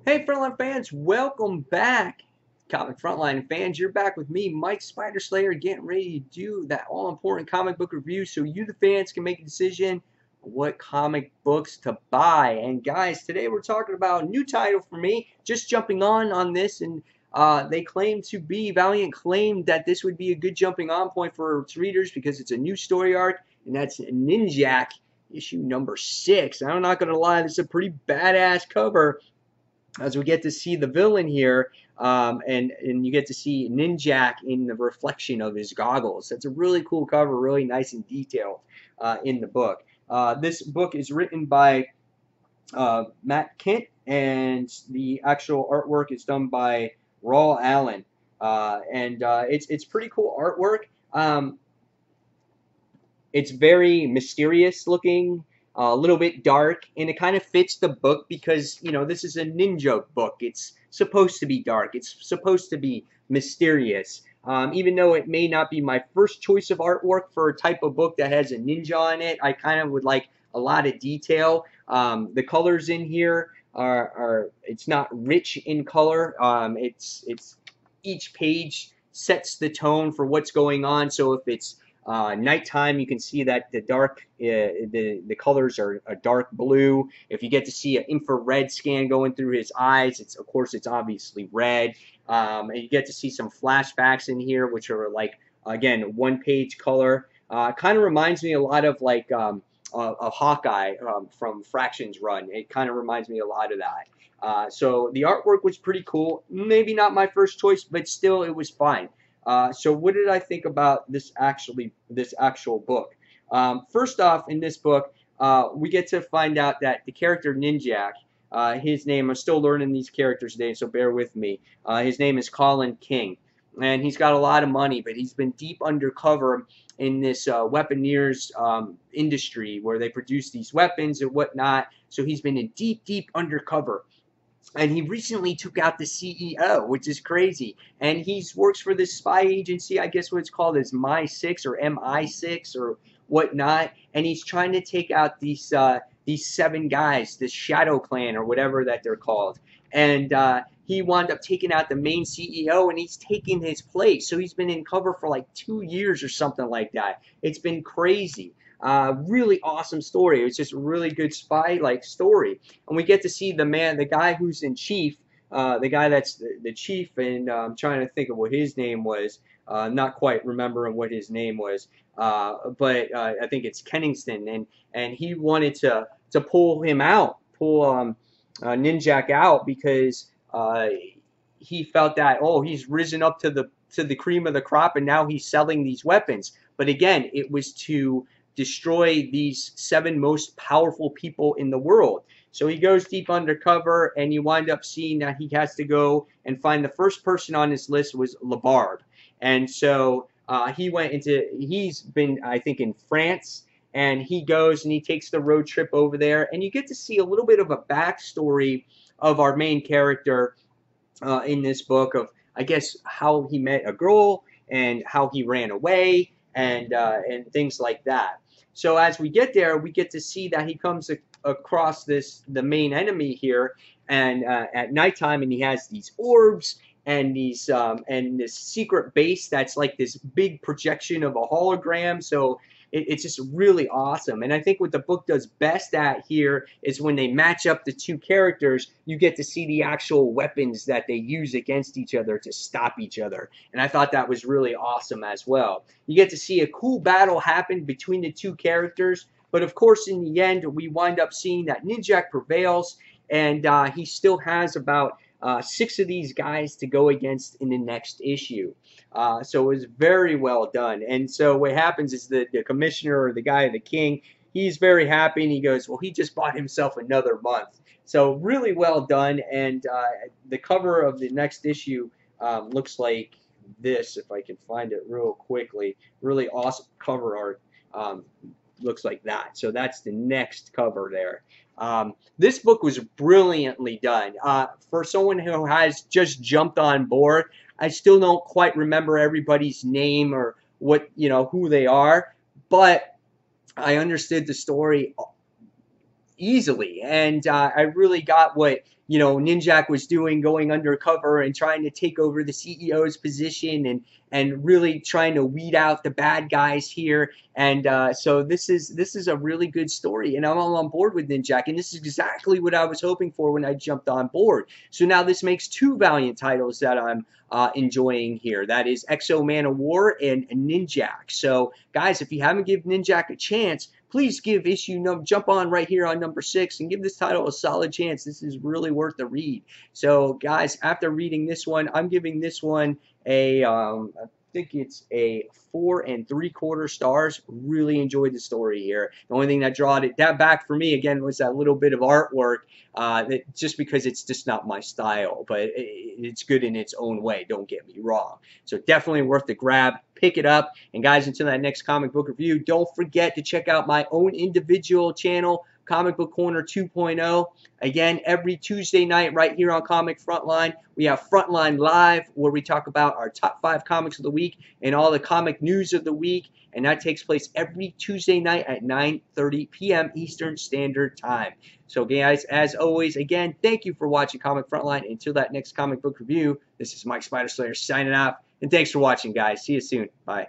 Hey, Frontline fans, welcome back. Comic Frontline fans, you're back with me, Mike Spider Slayer, getting ready to do that all-important comic book review so you, the fans, can make a decision on what comic books to buy. And guys, today we're talking about a new title for me, just jumping on this, and they claim to be, Valiant claimed that this would be a good jumping on point for its readers because it's a new story arc, and that's Ninjak, issue number 6. And I'm not going to lie, this is a pretty badass cover as we get to see the villain here, and you get to see Ninjak in the reflection of his goggles. That's a really cool cover, really nice and detailed in the book. This book is written by Matt Kent, and the actual artwork is done by Raul Allen, and it's pretty cool artwork. It's very mysterious looking, a little bit dark, and it kind of fits the book because, you know, this is a ninja book. It's supposed to be dark. It's supposed to be mysterious. Even though it may not be my first choice of artwork for a type of book that has a ninja in it, I kind of would like a lot of detail. The colors in here are it's not rich in color. It's each page sets the tone for what's going on. So if it's nighttime, you can see that the the colors are a dark blue. If you get to see an infrared scan going through his eyes, it's of course it's obviously red. And you get to see some flashbacks in here, which are like, again, one-page color. Kind of reminds me a lot of like a Hawkeye from Fraction's run. It kind of reminds me a lot of that. So the artwork was pretty cool. Maybe not my first choice, but still it was fine. So what did I think about this actual book? First off, in this book, we get to find out that the character Ninjak, his name, I'm still learning these characters' names, so bear with me. His name is Colin King, and he's got a lot of money, but he's been deep undercover in this weaponeers industry where they produce these weapons and whatnot. So he's been in deep undercover. And he recently took out the CEO, which is crazy. And he works for this spy agency, I guess what it's called is MI6 or MI6 or whatnot. And he's trying to take out these 7 guys, this Shadow Clan or whatever that they're called. And he wound up taking out the main CEO, and he's taking his place. So he's been in cover for like 2 years or something like that. It's been crazy. Really awesome story. It's just a really good spy-like story. And we get to see the guy who's in chief, the guy that's the chief, and I'm trying to think of what his name was. Not quite remembering what his name was, but I think it's Kenningston, and he wanted to pull him out, pull Ninjak out because he felt that, oh, he's risen up to the cream of the crop, and now he's selling these weapons. But again, it was to destroy these 7 most powerful people in the world. So he goes deep undercover, and you wind up seeing that he has to go and find the first person on his list was LaBarbe. And so he's been, I think, in France, and he goes and he takes the road trip over there, and you get to see a little bit of a backstory of our main character in this book of, I guess, how he met a girl and how he ran away and things like that. So as we get there, we get to see that he comes across the main enemy here, and at nighttime, and he has these orbs and these and this secret base that's like this big projection of a hologram. So it's just really awesome. And I think what the book does best at here is when they match up the 2 characters, you get to see the actual weapons that they use against each other to stop each other. And I thought that was really awesome as well. You get to see a cool battle happen between the 2 characters. But of course, in the end, we wind up seeing that Ninjak prevails, and he still has about 6 of these guys to go against in the next issue. So it was very well done. And so what happens is the commissioner, or the guy, the king, he's very happy, and he goes, well, he just bought himself another month. So really well done. And the cover of the next issue looks like this, if I can find it real quickly. Really awesome cover art. Looks like that. So that's the next cover there. This book was brilliantly done. For someone who has just jumped on board, I still don't quite remember everybody's name or what, you know, who they are, but I understood the story easily. And I really got what Ninjak was doing, going undercover and trying to take over the CEO's position and really trying to weed out the bad guys here. And so this is a really good story, and I'm all on board with Ninjak, and this is exactly what I was hoping for when I jumped on board. So now this makes two Valiant titles that I'm enjoying here. That is Exo Man of War and Ninjak. So guys, if you haven't given Ninjak a chance, please give jump on right here on number 6 and give this title a solid chance. This is really worth the read. So guys, after reading this one, I'm giving this one a I think it's a 4 3/4 stars. Really enjoyed the story here. The only thing that drawed it that back for me again was that little bit of artwork. Just because it's just not my style, but it's good in its own way. Don't get me wrong. So definitely worth the grab. Pick it up. And guys, until that next comic book review, don't forget to check out my own individual channel, Comic Book Corner 2.0. Again, every Tuesday night right here on Comic Frontline, we have Frontline Live, where we talk about our top 5 comics of the week and all the comic news of the week. And that takes place every Tuesday night at 9:30 p.m. Eastern Standard Time. So guys, as always, again, thank you for watching Comic Frontline. Until that next comic book review, this is Mike Spider Slayer signing off. And thanks for watching, guys. See you soon. Bye.